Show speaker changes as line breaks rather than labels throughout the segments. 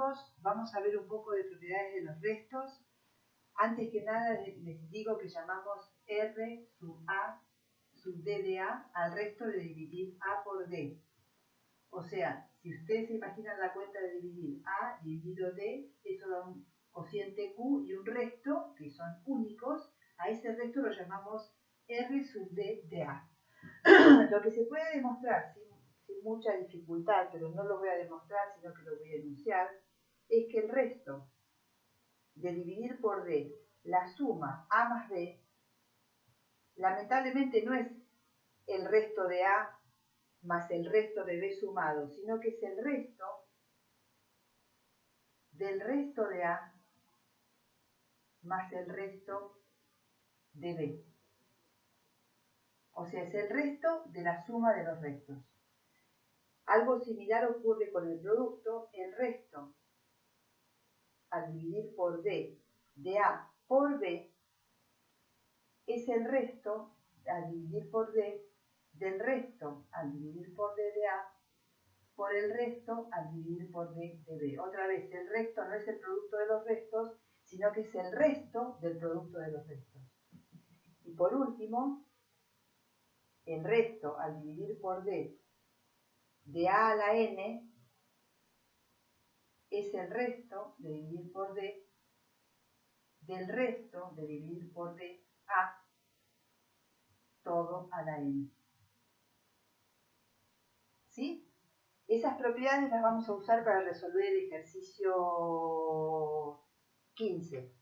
chicos, vamos a ver un poco de propiedades de los restos. Antes que nada les digo que llamamos R sub A sub D de A al resto de dividir A por D. O sea, si ustedes se imaginan la cuenta de dividir A dividido D, eso da un cociente Q y un resto, que son únicos. A ese resto lo llamamos R sub D de A. Lo que se puede demostrar sin mucha dificultad, pero no lo voy a demostrar, sino que lo voy a enunciar, es que el resto de dividir por D, la suma A más B, lamentablemente no es el resto de A más el resto de B sumado, sino que es el resto del resto de A más el resto de B. O sea, es el resto de la suma de los restos. Algo similar ocurre con el producto. El resto al dividir por D de A por B es el resto al dividir por D del resto al dividir por D de A por el resto al dividir por D de B. Otra vez, el resto no es el producto de los restos, sino que es el resto del producto de los restos. Y por último, el resto al dividir por D de A a la N es el resto de dividir por D del resto de dividir por D A todo a la N. ¿Sí? Esas propiedades las vamos a usar para resolver el ejercicio 15.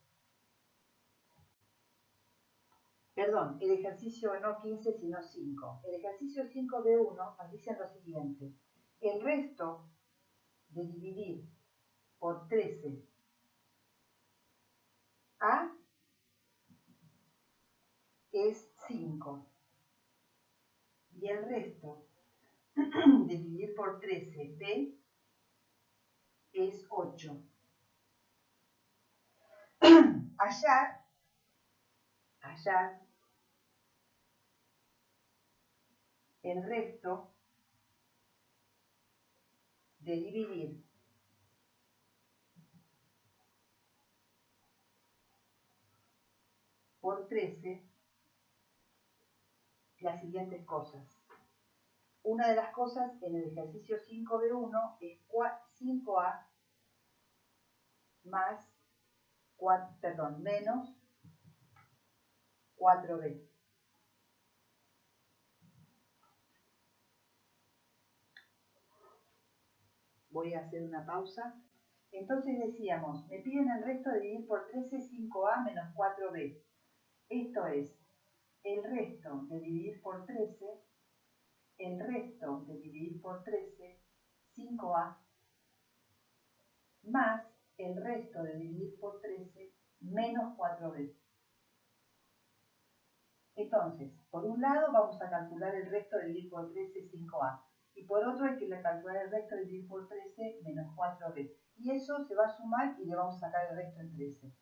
Perdón, el ejercicio no 15, sino 5. El ejercicio 5B1 nos dice lo siguiente. El resto de dividir por 13 A es 5. Y el resto de dividir por 13 B es 8. Hallar el resto de dividir por 13 las siguientes cosas. Una de las cosas en el ejercicio 5B1 es 5A más menos 4B. Voy a hacer una pausa. Entonces decíamos, me piden el resto de dividir por 13, 5A menos 4B. Esto es el resto de dividir por 13, el resto de dividir por 13, 5A, más el resto de dividir por 13, menos 4B. Entonces, por un lado vamos a calcular el resto de dividir por 13, 5A. Y por otro hay que calcular el resto de dividir por 13 menos 4B. Y eso se va a sumar y le vamos a sacar el resto en 13.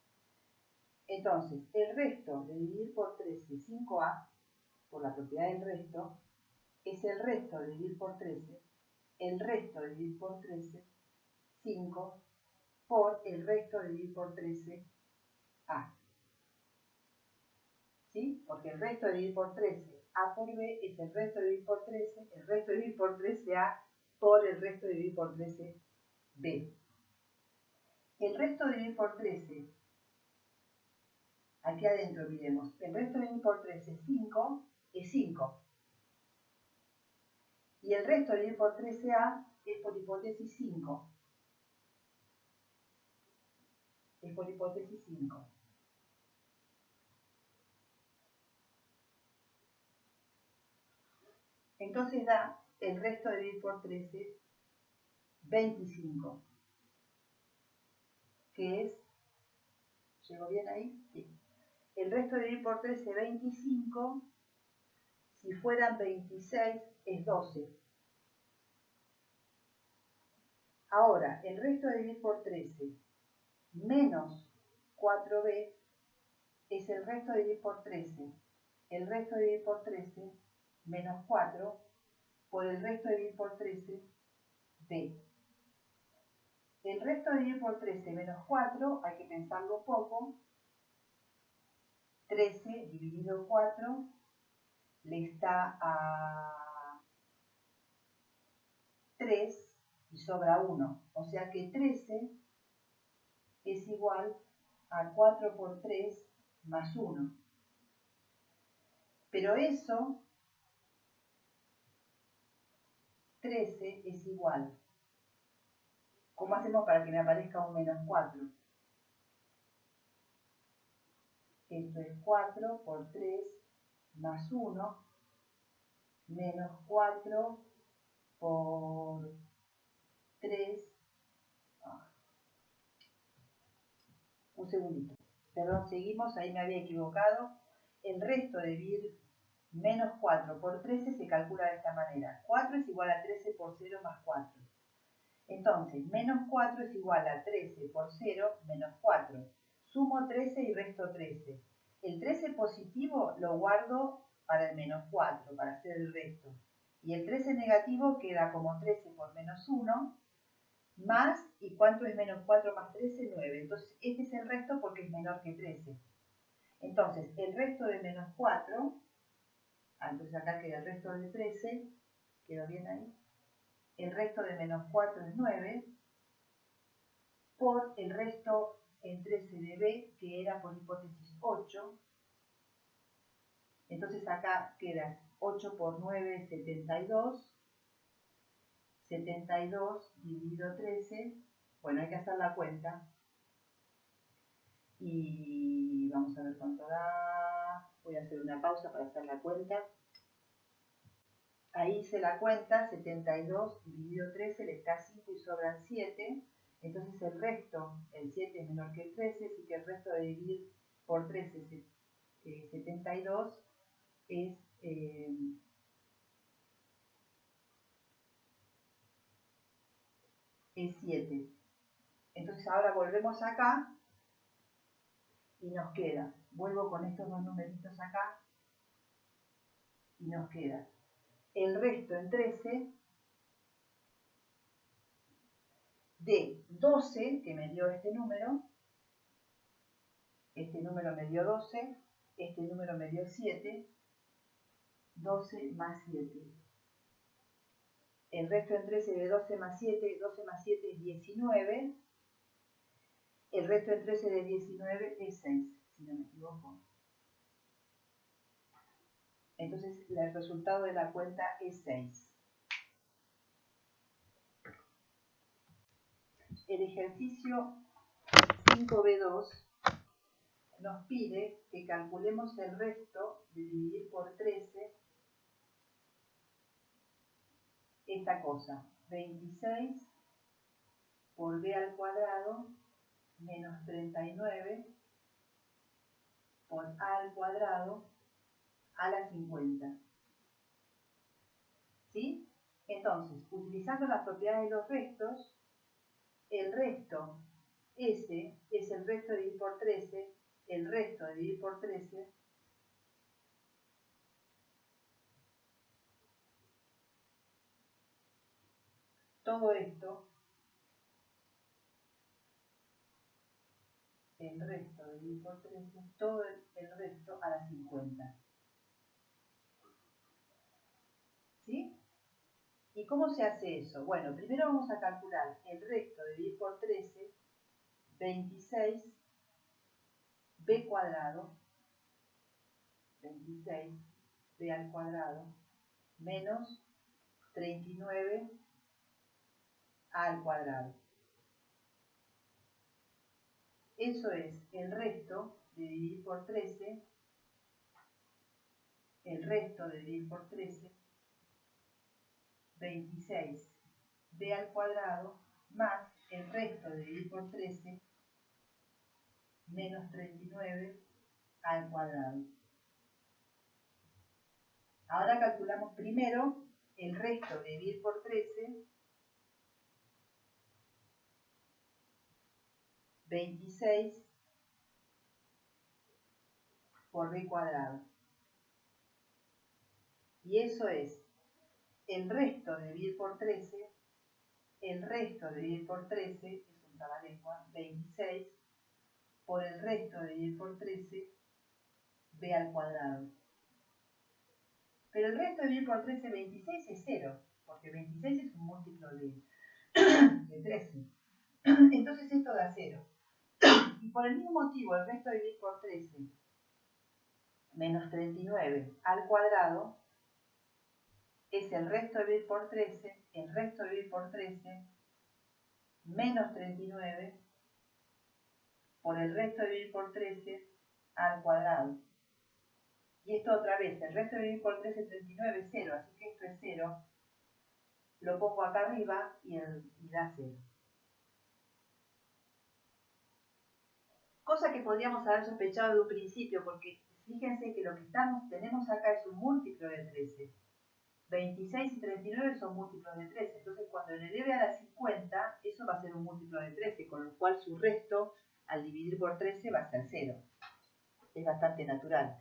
Entonces, el resto de dividir por 13, 5A, por la propiedad del resto, es el resto de dividir por 13, el resto de dividir por 13, 5, por el resto de dividir por 13, A. ¿Sí? Porque el resto de dividir por 13, A por B, es el resto de dividir por 13, el resto de dividir por 13A, por el resto de dividir por 13B. El resto de dividir por 13, aquí adentro miremos, el resto de dividir por 13, 5, es 5. Y el resto de dividir por 13A es por hipótesis 5. Es por hipótesis 5. Entonces da el resto de dividir por 13, 25. Que es, ¿llegó bien ahí? Sí. El resto de dividir por 13, 25. Si fueran 26, es 12. Ahora, el resto de dividir por 13 menos 4b es el resto de dividir por 13. El resto de dividir por 13 menos 4 por el resto de dividir por 13 b. El resto de dividir por 13 menos 4, hay que pensarlo un poco. 13 dividido 4 le está a 3 y sobra 1. O sea que 13 es igual a 4 por 3 más 1. Pero eso, 13 es igual. ¿Cómo hacemos para que me aparezca un menos 4? Esto es 4 por 3 más 1 menos 4 por 3. Un segundito. Perdón, seguimos, ahí me había equivocado. El resto de dividir menos 4 por 13 se calcula de esta manera. 4 es igual a 13 por 0 más 4. Entonces, menos 4 es igual a 13 por 0 menos 4. Sumo 13 y resto 13. El 13 positivo lo guardo para el menos 4, para hacer el resto. Y el 13 negativo queda como 13 por menos 1, más, ¿y cuánto es menos 4 más 13? 9. Entonces, este es el resto porque es menor que 13. Entonces, el resto de menos 4, entonces acá queda el resto de 13, ¿quedó bien ahí? El resto de menos 4 es 9, por el resto en 13 de b, que era por hipótesis 8. Entonces acá queda 8 por 9, 72. 72 dividido 13, bueno, hay que hacer la cuenta. Y vamos a ver cuánto da. Voy a hacer una pausa para hacer la cuenta. Ahí hice la cuenta, 72 dividido 13 le está 5 y sobran 7. Entonces el resto, el 7 es menor que el 13, así que el resto de dividir por 13, 72, es 7. Entonces ahora volvemos acá y nos queda, vuelvo con estos dos numeritos acá y nos queda el resto en 13 de 12, que me dio este número me dio 12, este número me dio 7, 12 más 7. El resto en 13 de 12 más 7, 12 más 7 es 19, el resto en 13 de 19 es 6, si no me equivoco. Entonces el resultado de la cuenta es 6. El ejercicio 5b2 nos pide que calculemos el resto de dividir por 13, esta cosa, 26 por b al cuadrado menos 39 por a al cuadrado a la 50. ¿Sí? Entonces, utilizando las propiedades de los restos, el resto, ese es el resto de dividir por 13, el resto de dividir por 13 todo esto, el resto de dividir por 13, todo el resto a la 50. ¿Sí? ¿Y cómo se hace eso? Bueno, primero vamos a calcular el resto de dividir por 13, 26 b cuadrado, 26 b al cuadrado, menos 39 a al cuadrado. Eso es el resto de dividir por 13, el resto de dividir por 13, 26 b al cuadrado, más el resto de dividir por 13, menos 39 al cuadrado. Ahora calculamos primero el resto de dividir por 13, 26 por b cuadrado. Y eso es el resto de dividir por 13, el resto de dividir por 13 es punta la lengua, 26 por el resto de dividir por 13, b al cuadrado. Pero el resto de dividir por 13, 26 es 0, porque 26 es un múltiplo de 13. Entonces esto da 0. Y por el mismo motivo, el resto de dividir por 13 menos 39 al cuadrado es el resto de dividir por 13, el resto de dividir por 13 menos 39 por el resto de dividir por 13 al cuadrado. Y esto otra vez, el resto de dividir por 13 es 39, es 0, así que esto es 0. Lo pongo acá arriba y da 0. Cosa que podríamos haber sospechado de un principio, porque fíjense que lo que tenemos acá es un múltiplo de 13. 26 y 39 son múltiplos de 13, entonces cuando le eleve a la 50, eso va a ser un múltiplo de 13, con lo cual su resto, al dividir por 13, va a ser 0. Es bastante natural.